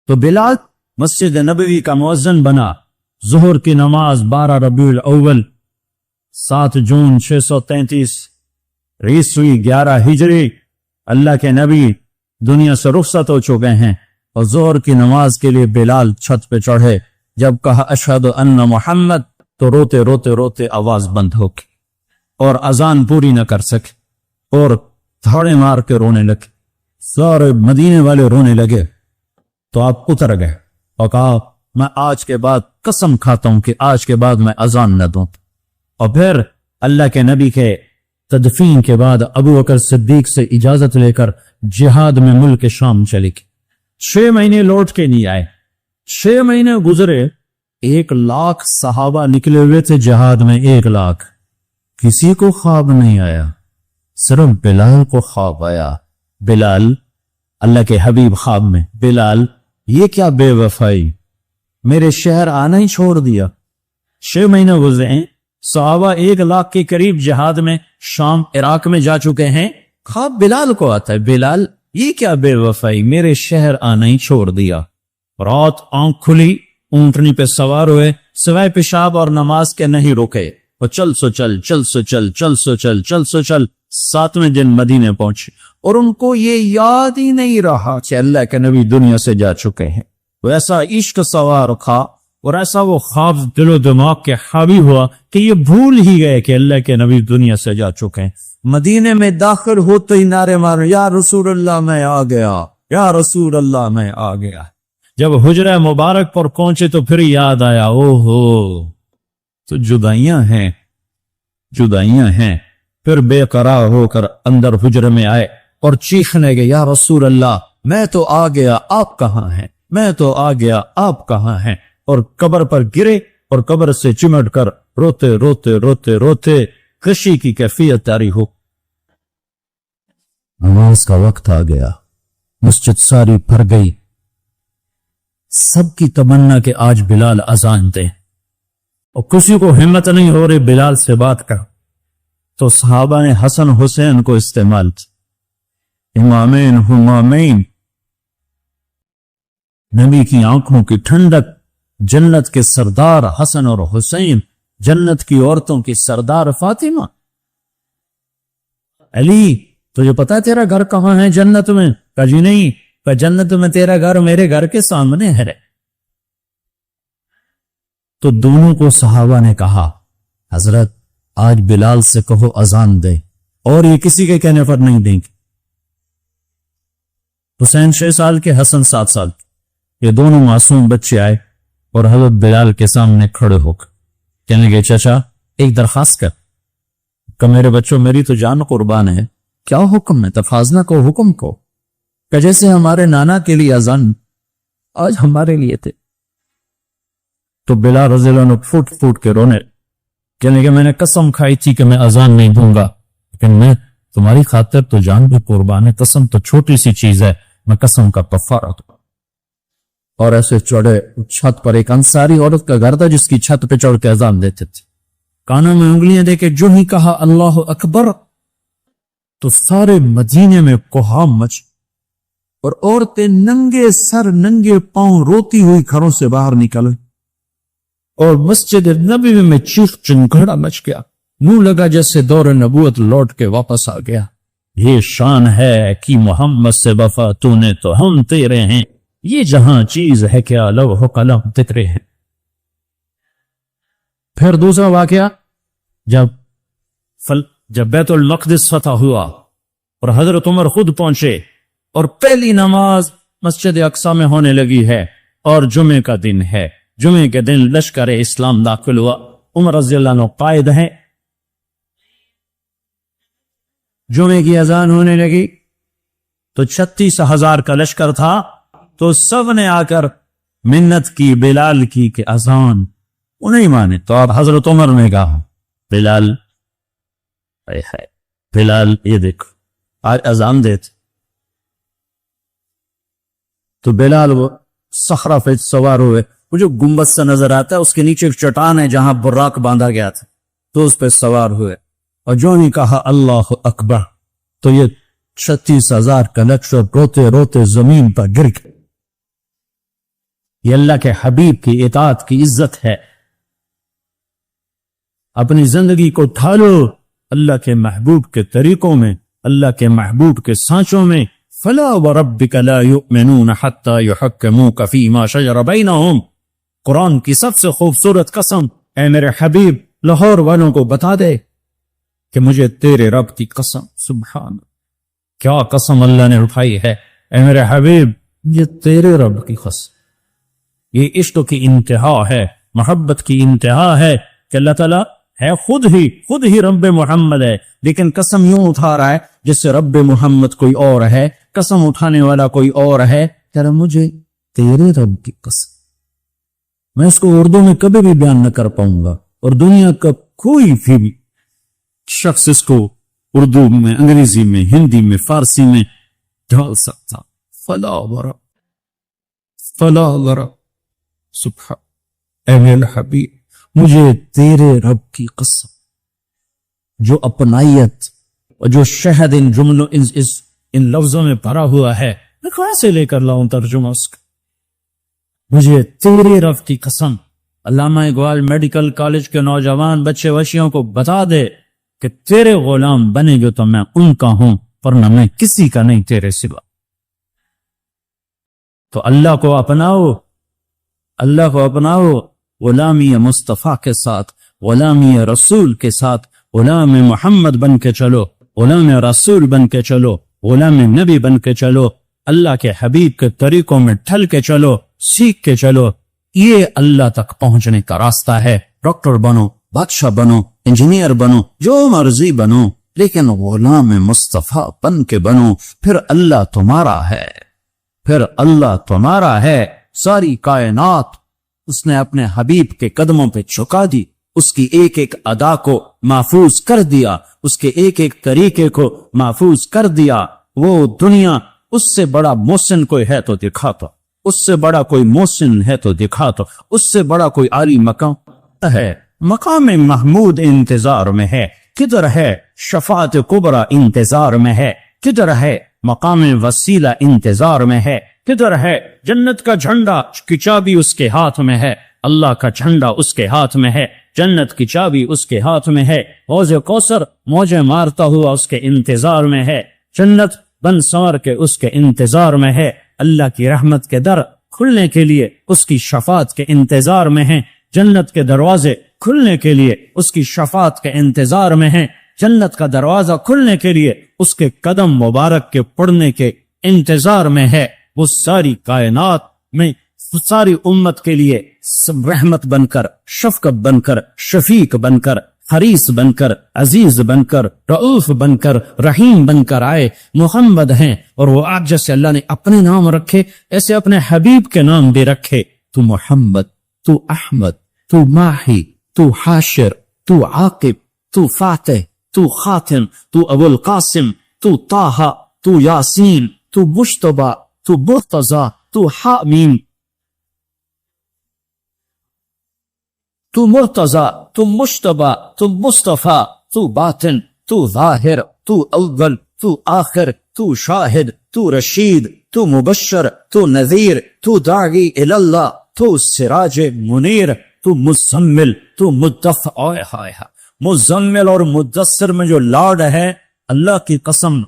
تو بلال مسجد نبوی کا مؤذن بنا. ظہر کی نماز 12 ربیع الاول 7 جون 633 عیسوی 11 ہجری. اللہ کے نبی دنیا سے رخصت ہو چکے ہیں اور ظہر کی نماز کے لیے بلال چھت پہ چڑھے. جب کہا اشہد ان محمد تو روتے روتے روتے آواز بند ہو گئی اور اذان پوری نہ کر سکے اور دھاڑے مار کے رونے لگے. سارے مدینے والے رونے لگے. تو آپ اتر گئے اور کہا میں آج کے بعد قسم کھاتا ہوں کہ آج کے بعد میں اذان نہ دوں. اور پھر اللہ کے نبی کے تدفین کے بعد ابو بکر صدیق سے اجازت لے کر جہاد میں ملک شام چلے گئے. 6 مہینے لوٹ کے نہیں آئے. 6 مہینے گزرے. 1 لاکھ صحابہ نکلے ہوئے تھے جہاد میں. 1 لاکھ. کسی کو خواب نہیں آیا, صرف بلال کو خواب آیا. بلال, اللہ کے حبیب خواب میں, بلال یہ کیا بے وفائی, میرے شہر آنا ہی چھوڑ دیا. 6 مہینے گزرے ہیں. صحابہ 1 لاکھ کے قریب جہاد میں شام عراق میں جا چکے ہیں. خواب بلال کو آتا ہے, بلال یہ کیا بے وفائی, میرے شہر آنا ہی چھوڑ دیا. رات آنکھ کھلی, اونٹنی پہ سوار ہوئے, سوائے پیشاب اور نماز کے نہیں رکے. اور چل سو چل, چل سو چل, چل سو چل, چل سو چل. 7ویں دن مدینے پہنچے اور ان کو یہ یاد ہی نہیں رہا کہ اللہ کے نبی دنیا سے جا چکے ہیں. وہ ایسا عشق سوار تھا اور ایسا وہ خواب دل و دماغ کے حاوی ہوا کہ یہ بھول ہی گئے کہ اللہ کے نبی دنیا سے جا چکے ہیں. مدینے میں داخل ہوتے ہی نعرے مارے, یا رسول اللہ میں آ گیا, یا رسول اللہ میں آ گیا. جب حجرہ مبارک پر پہنچے تو پھر یاد آیا, او ہو تو جدائیاں ہیں, جدائیاں ہیں. پھر بے قرار ہو کر اندر حجرے میں آئے اور چیخنے گئے, یا رسول اللہ میں تو آ گیا, آپ کہاں ہیں, میں تو آ گیا, آپ کہاں ہیں. اور قبر پر گرے اور قبر سے چمٹ کر روتے روتے روتے روتے خوشی کی کیفیت جاری ہو. نماز کا وقت آ گیا, مسجد ساری بھر گئی. سب کی تمنا کہ آج بلال اذان دے اور کسی کو ہمت نہیں ہو رہی بلال سے بات کر. تو صحابہ نے حسن حسین کو استعمال کیا, امامین ہمامین. نبی کی آنکھوں کی ٹھنڈک, جنت کے سردار حسن اور حسین, جنت کی عورتوں کی سردار فاطمہ. علی تجھے پتا ہے تیرا گھر کہاں ہے جنت میں؟ کہا جی نہیں. کہا جنت میں تیرا گھر میرے گھر کے سامنے ہے. تو دونوں کو صحابہ نے کہا, حضرت آج بلال سے کہو اذان دے, اور یہ کسی کے کہنے پر نہیں دیں گے. حسین 6 سال کے, حسن 7 سال کے, یہ دونوں معصوم بچے آئے اور حضرت بلال کے سامنے کھڑے ہو کر کہنے لگے, چچا ایک درخواست کر. کہ میرے بچوں میری تو جان قربان ہے, کیا حکم ہے؟ تفاضنا کو حکم کو. کہ جیسے ہمارے نانا کے لیے اذان آج ہمارے لیے تھے. تو بلال رضی اللہ عنہ پھوٹ پھوٹ کے رونے, کہنے کہ میں نے قسم کھائی تھی کہ میں اذان نہیں دوں گا, لیکن میں تمہاری خاطر تو جان بھی قربان ہے, قسم تو چھوٹی سی چیز ہے, میں قسم کا کفارہ دوں. اور ایسے چڑھے چھت پر. ایک انصاری عورت کا گھر تھا جس کی چھت پہ چڑھ کے اذان دیتے تھے. کانوں میں انگلیاں دے کے جو ہی کہا اللہ اکبر تو سارے مدینے میں کوہام مچ, اور عورتیں ننگے سر ننگے پاؤں روتی ہوئی گھروں سے باہر نکلے, اور مسجد نبوی میں چیخ چنگھڑا مچ گیا. منہ لگا جیسے دور نبوت لوٹ کے واپس آ گیا. یہ شان ہے کہ محمد سے وفا تو نے تو ہم تیرے ہیں, یہ جہاں چیز ہے کیا لوح قلم تترے ہیں. پھر دوسرا واقعہ, جب بیت المقدس فتح ہوا اور حضرت عمر خود پہنچے اور پہلی نماز مسجد اقصی میں ہونے لگی ہے اور جمعے کا دن ہے. جمعے کے دن لشکر اسلام داخل ہوا. عمر رضی اللہ عنہ قائد ہیں. جمعے کی اذان ہونے لگی تو 36,000 کا لشکر تھا. تو سب نے آ کر منت کی بلال کی کہ اذان, وہ نہیں مانے. تو اب حضرت عمر نے کہا, بلال بلال یہ دیکھو آج اذان دیتے. تو بلال وہ صخرہ پہ سوار ہوئے, وہ جو گنبد سے نظر آتا ہے اس کے نیچے ایک چٹان ہے جہاں براق باندھا گیا تھا, تو اس پہ سوار ہوئے اور جو نہیں کہا اللہ اکبر تو یہ 36,000 کا لشکر روتے روتے زمین پر گر گئے. یہ اللہ کے حبیب کی اطاعت کی عزت ہے. اپنی زندگی کو ڈھالو اللہ کے محبوب کے طریقوں میں، اللہ کے محبوب کے سانچوں میں. فلا وربک لا یؤمنون حتی یحکموک فیما شجر بینہم. قرآن کی سب سے خوبصورت قسم، اے میرے حبیب لاہور والوں کو بتا دے کہ مجھے تیرے رب کی قسم. سبحان، کیا قسم اللہ نے اٹھائی ہے. اے میرے حبیب یہ تیرے رب کی قسم. یہ عشق کی انتہا ہے، محبت کی انتہا ہے کہ اللہ تعالیٰ ہے خود ہی رب محمد ہے، لیکن قسم یوں اٹھا رہا ہے جس سے رب محمد کوئی اور ہے، قسم اٹھانے والا کوئی اور ہے. کہ مجھے تیرے رب کی قسم. میں اس کو اردو میں کبھی بھی بیان نہ کر پاؤں گا، اور دنیا کا کوئی بھی شخص اس کو اردو میں، انگریزی میں، ہندی میں، فارسی میں ڈھال سکتا. فلا ورب، فلا ورب. سبحان، اے میرے حبیب مجھے تیرے رب کی قسم. جو اپنائیت اور جو شہد ان جملوں ان لفظوں میں بھرا ہوا ہے، میں کہاں سے لے کر لاؤں ترجمہ اس کا. مجھے تیرے رب کی قسم. علامہ اقبال میڈیکل کالج کے نوجوان بچے وشیوں کو بتا دے کہ تیرے غلام بنے گے تو میں ان کا ہوں، ورنہ میں کسی کا نہیں تیرے سوا. تو اللہ کو اپناؤ، اللہ کو اپناؤ. غلامی مصطفیٰ کے ساتھ، غلامی رسول کے ساتھ، غلام محمد بن کے چلو، غلام رسول بن کے چلو، غلام نبی بن کے چلو. اللہ کے حبیب کے طریقوں میں ڈھل کے چلو، سیکھ کے چلو. یہ اللہ تک پہنچنے کا راستہ ہے. ڈاکٹر بنو، بادشاہ بنو، انجینئر بنو، جو مرضی بنو، لیکن غلام مصطفیٰ بن کے بنو. پھر اللہ تمہارا ہے، پھر اللہ تمہارا ہے. ساری کائنات اس نے اپنے حبیب کے قدموں پہ جھکا دی، اس کی ایک ایک ادا کو محفوظ کر دیا، اس کے ایک ایک طریقے کو محفوظ کر دیا. وہ دنیا اس سے بڑا محسن کوئی ہے تو دکھا تو، اس سے بڑا کوئی محسن ہے تو دکھا تو، اس سے بڑا کوئی عالی مقام ہے. مقام محمود انتظار میں ہے، کدھر ہے شفاعت کبریٰ انتظار میں ہے، کدھر ہے مقام وسیلہ انتظار میں ہے، کدھر ہے جنت کا جھنڈا کی چابی اس کے ہاتھ میں ہے، اللہ کا جھنڈا اس کے ہاتھ میں ہے، جنت کی چابی اس کے ہاتھ میں ہے. حوض کوثر موجیں مارتا ہوا اس کے انتظار میں ہے، جنت بن سنور کے اس کے انتظار میں ہے. اللہ کی رحمت کے در کھلنے کے لیے اس کی شفاعت کے انتظار میں ہیں، جنت کے دروازے کھلنے کے لیے اس کی شفاعت کے انتظار میں ہیں، جنت کا دروازہ کھلنے کے لیے اس کے قدم مبارک کے پڑنے کے انتظار میں ہے. وہ ساری کائنات میں ساری امت کے لیے رحمت بن کر، شفقت بن کر، شفیق بن کر، حریص بن کر، عزیز بن کر، رؤوف بن کر، رحیم بن کر آئے. محمد ہیں، اور وہ آج جیسے اللہ نے اپنے نام رکھے ایسے اپنے حبیب کے نام بھی رکھے. تو محمد، تو احمد، تو ماہی، تو حاشر، تو عاقب، تو فاتح، تو خاتم، تو ابو القاسم، تو طٰہٰ، تو یاسین، تو مجتبیٰ، تو مرتضیٰ، تو حامیم، تو مرتضیٰ، تو مجتبیٰ، تو مصطفیٰ، تو باطن، تو ظاہر، تو اول، تو آخر، تو شاہد، تو رشید، تو مبشر، تو نذیر، تو داعی اللہ، تو سراج منیر، تو مزمل، تو مدثر. مزمل اور مدثر میں جو لاڈ ہے، اللہ کی قسم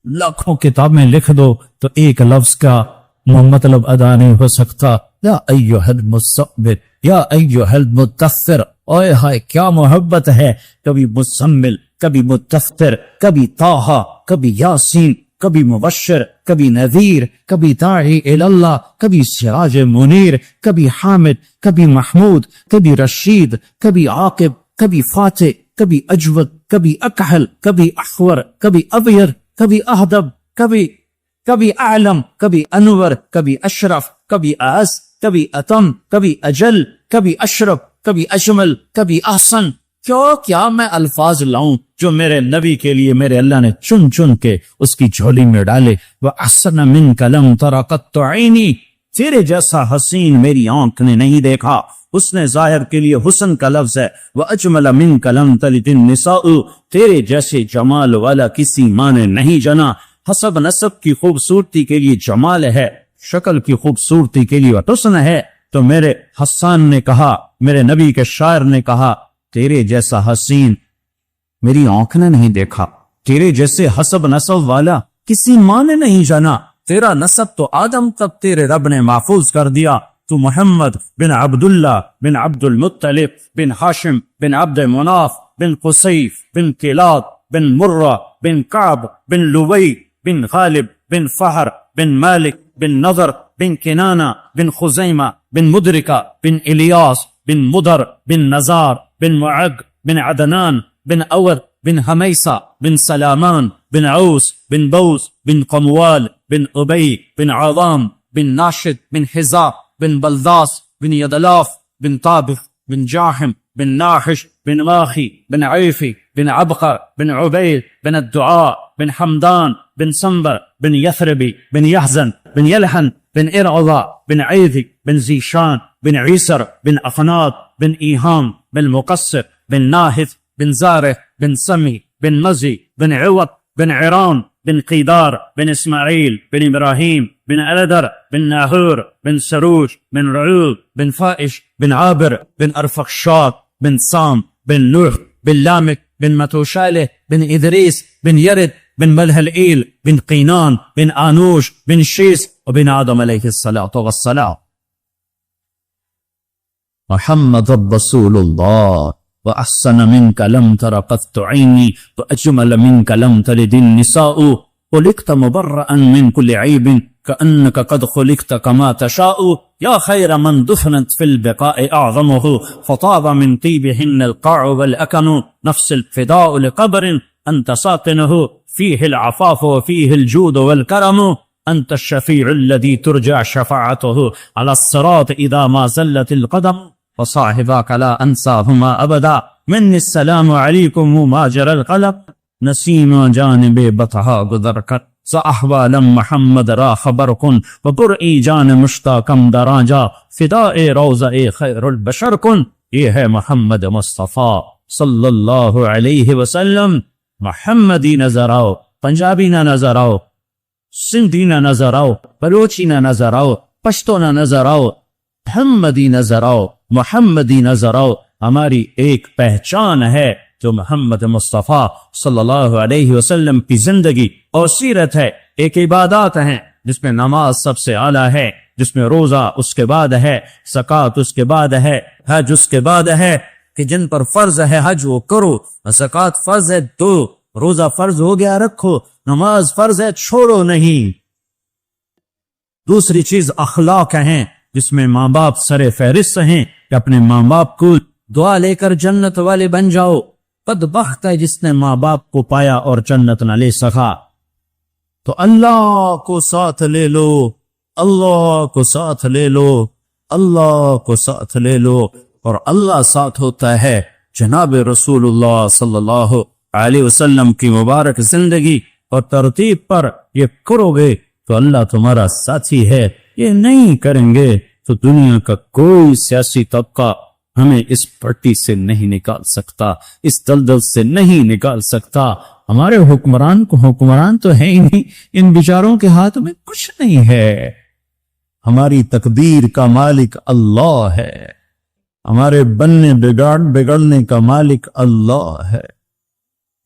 لاکھوں کتاب میں لکھ دو تو ایک لفظ کا مطلب ادا نہیں ہو سکتا. یا ایھا المزمل، یا ایھا المدثر. اوئے ہائے کیا محبت ہے. کبھی مزمل، کبھی مدثر، کبھی طٰہٰ، کبھی یاسین، کبھی مبشر، کبھی نذیر، کبھی داعی اللہ، کبھی سراج منیر، کبھی حامد، کبھی محمود، کبھی رشید، کبھی عاقب، کبھی فاتح، کبھی اجود، کبھی اکحل، کبھی احور، کبھی ابیر، کبھی اہدب، کبھی اعلم، کبھی انور، کبھی اشرف، کبھی اعز، کبھی اتم، کبھی اجل، کبھی اشرف، کبھی اجمل، کبھی احسن. کیا میں الفاظ لاؤں جو میرے نبی کے لیے میرے اللہ نے چن چن کے اس کی جھولی میں ڈالے. وَأَحْسَنَ مِنْكَ لَمْ تَرَ قَطُّ عَيْنِي. تیرے جیسا حسین میری آنکھ نے نہیں دیکھا. حسن ظاہر کے لیے حسن کا لفظ ہے. وَأَجْمَلَ مِنْكَ لَمْ تَلِدِ النِّسَاءُ. تیرے جیسے جمال والا کسی ماں نے نہیں جنا. حسب نسب کی خوبصورتی کے لیے جمال ہے، شکل کی خوبصورتی کے لیے حسن ہے تو میرے حسان نے کہا، میرے نبی کے شاعر نے کہا، تیرے جیسا حسین میری آنکھ نے نہیں دیکھا، تیرے جیسے حسب نسب والا کسی ماں نے نہیں جانا، تیرا نسب تو آدم تک تیرے رب نے محفوظ کر دیا، تو محمد بن عبداللہ بن عبد المطلب بن ہاشم بن عبد مناف بن قصیف بن کلاد بن مرہ بن کعب بن لوی بن غالب بن فہر بن مالک بن نضر بن کنانہ بن خزیمہ بن مدرکہ بن الیاس بن مدر بن نزار بن معق بن عدنان بن اور بن حمیسہ بن سلامان بن عوس بن بوس بن قموال بن ابی بن عوام بن ناشد بن حزا بن بلداس بن یدلاف بن طابخ بن جاحم بن ناحش بن ماخی بن عیفی بن عبقر بن عبید بن الدعاء بن حمدان بن سنبر بن یثربی بن یحزن بن یلحن بن ارعضا بن عیذی بن زیشان بن عیسر بن اخناط بن ایہام بن مقصر بن ناہث بن زارح بن سمی بن مزی بن عوط بن عران بن قیدار بن اسماعیل بن ابراہیم بن الدر بن ناہور بن سروج بن رعوب بن فائش بن عابر بن ارفخشاد بن سام بن نوح بن لامک بن متوشالح بن ادریس بن یرد بن ملہلئیل بن قینان بن آنوش بن شیس وبن آدم علیہ الصلاة والسلام. محمد رسول اللہ وأحسن منك لم تر قط عيني وأجمل منك لم تلد النساء خلقت مبرأ من كل عيب كأنك قد خلقت كما تشاء يا خير من دفنت في البقاء أعظمه فطاب من طيبهن القاع والأكن نفس الفداء لقبر أنت ساكنه فيه العفاف وفيه الجود والكرم أنت الشفيع الذي ترجع شفاعته على الصراط إذا ما زلت القدم وصاحباك لا أنساهما أبدا مني السلام عليكم ما جرى القلب نسيم جانب بطها قدرك سأحوالا محمد را خبركن وبرئي جان مشتاقم دراجا فداء روضہ خیر البشر کن. یہ ہے محمد مصطفیٰ صلی اللہ علیہ وسلم. محمدی نظر آؤ، پنجابی نہ نظر آؤ، سندھی نہ نظر آؤ، بلوچی نہ نظر آؤ، پشتو نہ نظر آؤ، محمدی نظر آؤ، محمدی نظر آؤ. ہماری ایک پہچان ہے جو محمد مصطفیٰ صلی اللہ علیہ وسلم کی زندگی اور سیرت ہے. ایک عبادات ہیں جس میں نماز سب سے اعلیٰ ہے، جس میں روزہ اس کے بعد ہے، زکوٰۃ اس کے بعد ہے، حج اس کے بعد ہے کہ جن پر فرض ہے حج وہ کرو، زکوٰۃ فرض ہے دو، روزہ فرض ہو گیا رکھو، نماز فرض ہے چھوڑو نہیں. دوسری چیز اخلاق ہیں جس میں ماں باپ سر فہرست ہیں کہ اپنے ماں باپ کو دعا لے کر جنت والے بن جاؤ. بدبخت ہے جس نے ماں باپ کو پایا اور جنت نہ لے سکا. تو اللہ کو ساتھ لے لو، اللہ کو ساتھ لے لو، اللہ کو ساتھ لے لو، اور اللہ ساتھ ہوتا ہے جناب رسول اللہ صلی اللہ علیہ وسلم کی مبارک زندگی اور ترتیب پر یہ کرو گے تو اللہ تمہارا ساتھی ہے. یہ نہیں کریں گے تو دنیا کا کوئی سیاسی طبقہ ہمیں اس پٹی سے نہیں نکال سکتا، اس دلدل سے نہیں نکال سکتا. ہمارے حکمران تو ہے ہی نہیں، ان بیچاروں کے ہاتھ میں کچھ نہیں ہے. ہماری تقدیر کا مالک اللہ ہے، ہمارے بننے بگڑنے کا مالک اللہ ہے.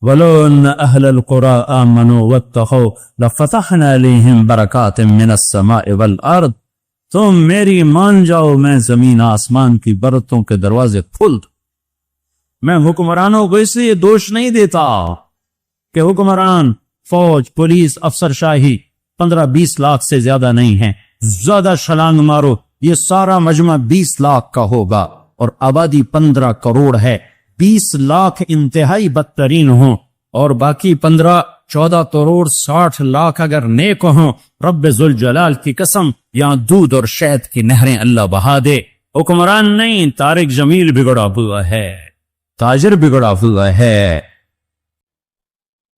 وَلَوْ أَنَّ أَهْلَ الْقُرَىٰ آمَنُوا وَاتَّقَوْا لَفَتَحْنَا عَلَيْهِمْ بَرَكَاتٍ مِّنَ السَّمَاءِ وَالْأَرْضِ. تم میری مان جاؤ، میں زمین آسمان کی برتوں کے دروازے کھول دوں. میں حکمرانوں کو اس لیے دوش نہیں دیتا کہ حکمران، فوج، پولیس، افسر شاہی 15-20 لاکھ سے زیادہ نہیں ہیں. زیادہ چھلانگ مارو، یہ سارا مجمع 20 لاکھ کا ہوگا اور آبادی 15 کروڑ ہے. 20 لاکھ انتہائی بدترین ہوں اور باقی 15-14 کروڑ 60 لاکھ اگر نیک ہوں، رب ذوالجلال کی قسم یہاں دودھ اور شہد کی نہریں اللہ بہا دے. حکمران نہیں، طارق جمیل بگڑا ہوا ہے، تاجر بگڑا ہوا ہے،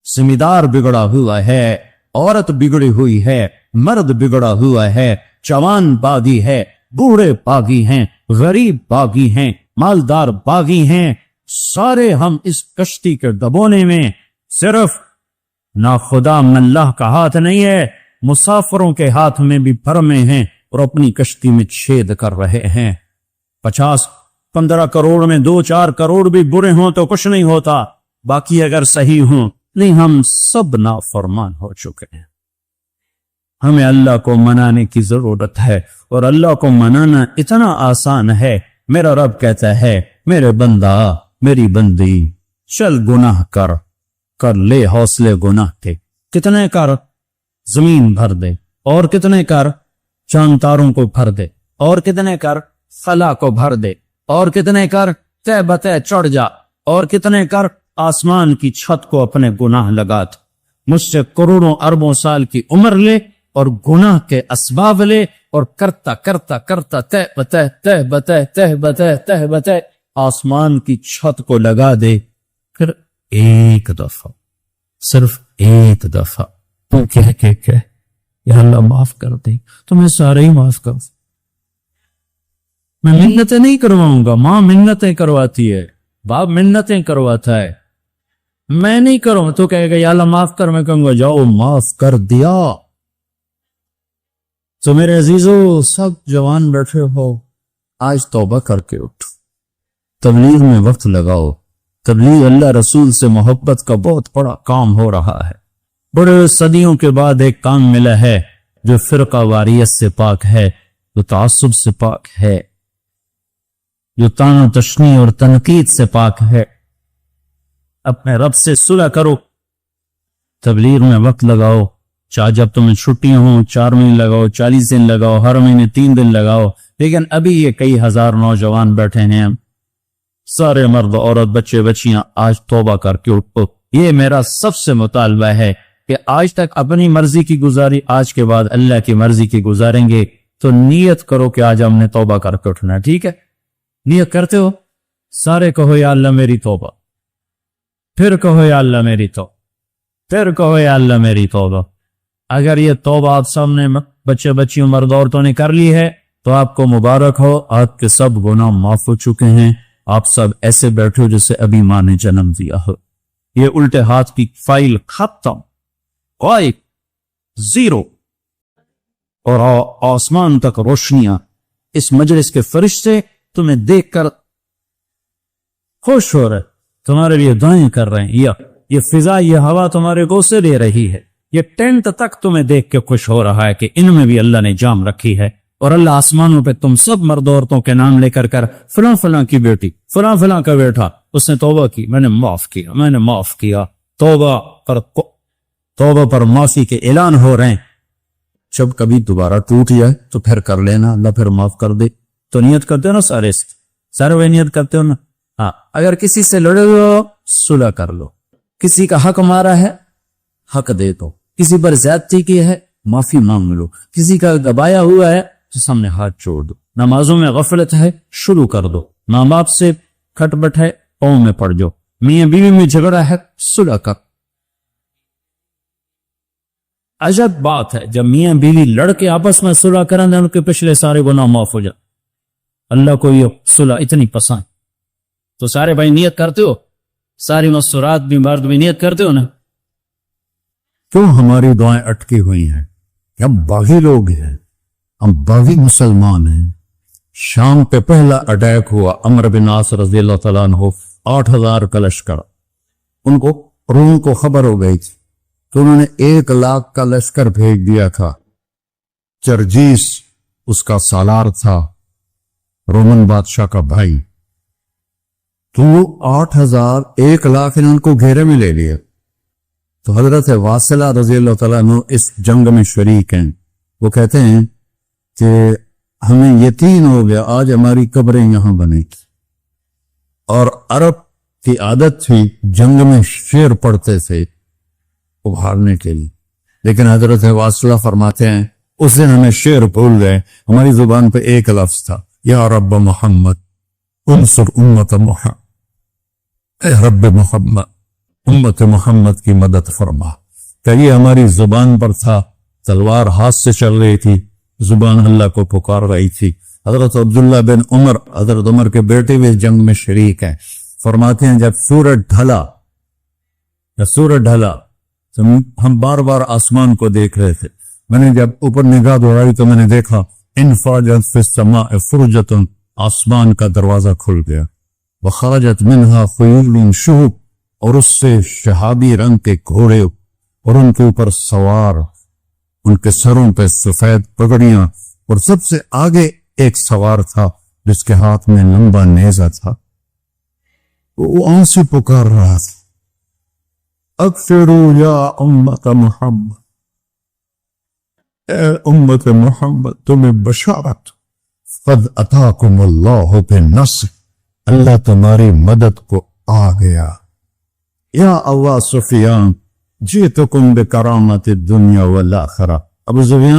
زمیندار بگڑا ہوا ہے، عورت بگڑی ہوئی ہے، مرد بگڑا ہوا ہے، جوان باغی ہے، بوڑھے باغی ہیں، غریب باغی ہیں، مالدار باغی ہیں. سارے ہم اس کشتی کے دبونے میں، صرف نہ خدا من اللہ کا ہاتھ نہیں ہے مسافروں کے ہاتھ میں بھی بھرمے ہیں اور اپنی کشتی میں چھید کر رہے ہیں۔ 50-15 کروڑ میں 2-4 کروڑ بھی برے ہوں تو کچھ نہیں ہوتا، باقی اگر صحیح ہوں نہیں، ہم سب نافرمان ہو چکے ہیں۔ ہمیں اللہ کو منانے کی ضرورت ہے، اور اللہ کو منانا اتنا آسان ہے۔ میرا رب کہتا ہے میرے بندہ میری بندی چل گناہ کر لے حوصلے گناہ کے، کتنے کر، زمین بھر دے، اور کتنے کر، چاند تاروں کو بھر دے، اور کتنے کر، خلا کو بھر دے، اور کتنے کر، تے بتے چڑھ جا، اور کتنے کر، آسمان کی چھت کو اپنے گناہ لگا دے، مجھ سے کروڑوں اربوں سال کی عمر لے اور گناہ کے اسباب لے، اور کرتا کرتا کرتا تے بتے آسمان کی چھت کو لگا دے، پھر ایک دفعہ، صرف ایک دفعہ تو کہ یا اللہ معاف کر دے، تو میں سارے ہی معاف کر دوں۔ میں منتیں نہیں کرواؤں گا، ماں منتیں کرواتی ہے، باپ منتیں کرواتا ہے، میں نہیں کروں تو کہے گا یا اللہ معاف کر، میں کہوں گا جاؤ معاف کر دیا۔ تو میرے عزیزو، سب جوان بیٹھے ہو، آج توبہ کر کے اٹھو، تبلیغ میں وقت لگاؤ۔ تبلیغ اللہ رسول سے محبت کا بہت بڑا کام ہو رہا ہے۔ بڑے صدیوں کے بعد ایک کام ملا ہے جو فرقہ واریت سے پاک ہے، جو تعصب سے پاک ہے، جو طعن و تشنیع اور تنقید سے پاک ہے۔ اپنے رب سے صلح کرو، تبلیغ میں وقت لگاؤ، چاہے جب تمہیں چھٹیاں ہوں 4 مہینے لگاؤ، 40 دن لگاؤ، ہر مہینے 3 دن لگاؤ، لیکن ابھی یہ کئی ہزار نوجوان بیٹھے ہیں، سارے مرد عورت بچے بچیاں، آج توبہ کر کے اٹھو۔ یہ میرا سب سے مطالبہ ہے کہ آج تک اپنی مرضی کی گزاری، آج کے بعد اللہ کی مرضی کی گزاریں گے، تو نیت کرو کہ آج ہم نے توبہ کر کے اٹھنا ہے، ٹھیک ہے؟ نیت کرتے ہو؟ سارے کہو یا اللہ میری توبہ، پھر کہو یا اللہ میری توبہ، پھر کہو یا اللہ میری توبہ۔ اگر یہ توبہ آپ سامنے بچے بچیوں مرد عورتوں نے کر لی ہے تو آپ کو مبارک ہو، آپ کے سب گناہ معاف ہو چکے ہیں، آپ سب ایسے بیٹھے ہو جسے ابھی ماں نے جنم دیا ہو۔ یہ الٹے ہاتھ کی فائل ختم، غائب، زیرو، اور آسمان تک روشنیاں۔ اس مجلس کے فرشتے تمہیں دیکھ کر خوش ہو رہے، تمہارے لیے دعائیں کر رہے ہیں، یہ فضا، یہ ہوا تمہارے غصے لے رہی ہے، یہ ٹینٹ تک تمہیں دیکھ کے خوش ہو رہا ہے کہ ان میں بھی اللہ نے جام رکھی ہے، اور اللہ آسمانوں پہ تم سب مرد عورتوں کے نام لے کر فلاں فلاں کی بیٹی، فلاں فلاں کا بیٹا، اس نے توبہ کی، میں نے معاف کیا، میں نے معاف کیا۔ توبہ پر معافی کے اعلان ہو رہے ہیں۔ جب کبھی دوبارہ ٹوٹ جائے تو پھر کر لینا، اللہ پھر معاف کر دے۔ تو نیت کرتے ہو نا، سارے وہ نیت کرتے ہو نا؟ ہاں، اگر کسی سے لڑے ہو صلح کر لو، کسی کا حق مارا ہے حق دے دو، کسی پر زیادتی کی ہے معافی مانگ لو، کسی کا دبایا ہوا ہے تو سامنے ہاتھ چھوڑ دو۔ نمازوں میں غفلت ہے شروع کر دو، ماں باپ سے کھٹ بٹ ہے پاؤں میں پڑ جاؤ، میاں بیوی میں جھگڑا ہے صلح کر۔ عجب بات ہے جب میاں بیوی لڑ کے آپس میں صلح کریں ان کے پچھلے سارے گناہ معاف ہو جائیں۔ اللہ کو یہ صلح اتنی پسند، تو سارے بھائی نیت کرتے ہو، ساری مستورات بھی مرد بھی نیت کرتے ہو نا؟ کیوں ہماری دعائیں اٹکی ہوئی ہیں؟ کہ ہم باغی لوگ ہیں، ہم باغی مسلمان ہیں۔ شام پہ پہلا اٹیک ہوا، عمر بن عاص رضی اللہ تعالیٰ عنہ، 8000 کا لشکر، ان کو روم کو خبر ہو گئی تھی تو انہوں نے 1 لاکھ کا لشکر بھیج دیا تھا۔ جرجیس اس کا سالار تھا، رومن بادشاہ کا بھائی، تو 8000 1 لاکھ نے ان کو گھیرے میں لے لیا۔ تو حضرت واصلہ رضی اللہ تعالیٰ عنہ اس جنگ میں شریک ہیں، وہ کہتے ہیں کہ ہمیں یقین ہو گیا آج ہماری قبریں یہاں بنے، اور عرب کی عادت تھی جنگ میں شعر پڑھتے تھے ابھارنے کے لیے، لیکن حضرت واصلہ فرماتے ہیں اس دن ہمیں شعر بھول گئے، ہماری زبان پہ ایک لفظ تھا، یا رب محمد انصر امت محمد، اے رب محمد امت محمد کی مدد فرما۔ کہ یہ ہماری زبان پر تھا، تلوار ہاتھ سے چل رہی تھی، زبان اللہ کو پکار رہی تھی۔ حضرت عبداللہ بن عمر، حضرت عمر کے بیٹے بھی جنگ میں شریک ہیں، فرماتے ہیں جب سورج ڈھلا تو ہم بار بار آسمان کو دیکھ رہے تھے، میں نے جب اوپر نگاہ دوڑائی تو میں نے دیکھا انفرجت فی السماء فرجت، آسمان کا دروازہ کھل گیا، وخرجت منہا خیول شہب، اور اس سے شہابی رنگ کے گھوڑے اور ان کے اوپر سوار، ان کے سروں پہ سفید پگڑیاں، اور سب سے آگے ایک سوار تھا جس کے ہاتھ میں لمبا نیزہ تھا، وہ آنسو پکار رہا تھا، اکثروا یا امت محمد، اے امت محمد تمہیں بشارت، قد اتاکم اللہ بالنصر، اللہ تمہاری مدد کو آ گیا، یا ابا سفیان جئتکم بکرامت الدنیا والآخرہ، ابو سفیان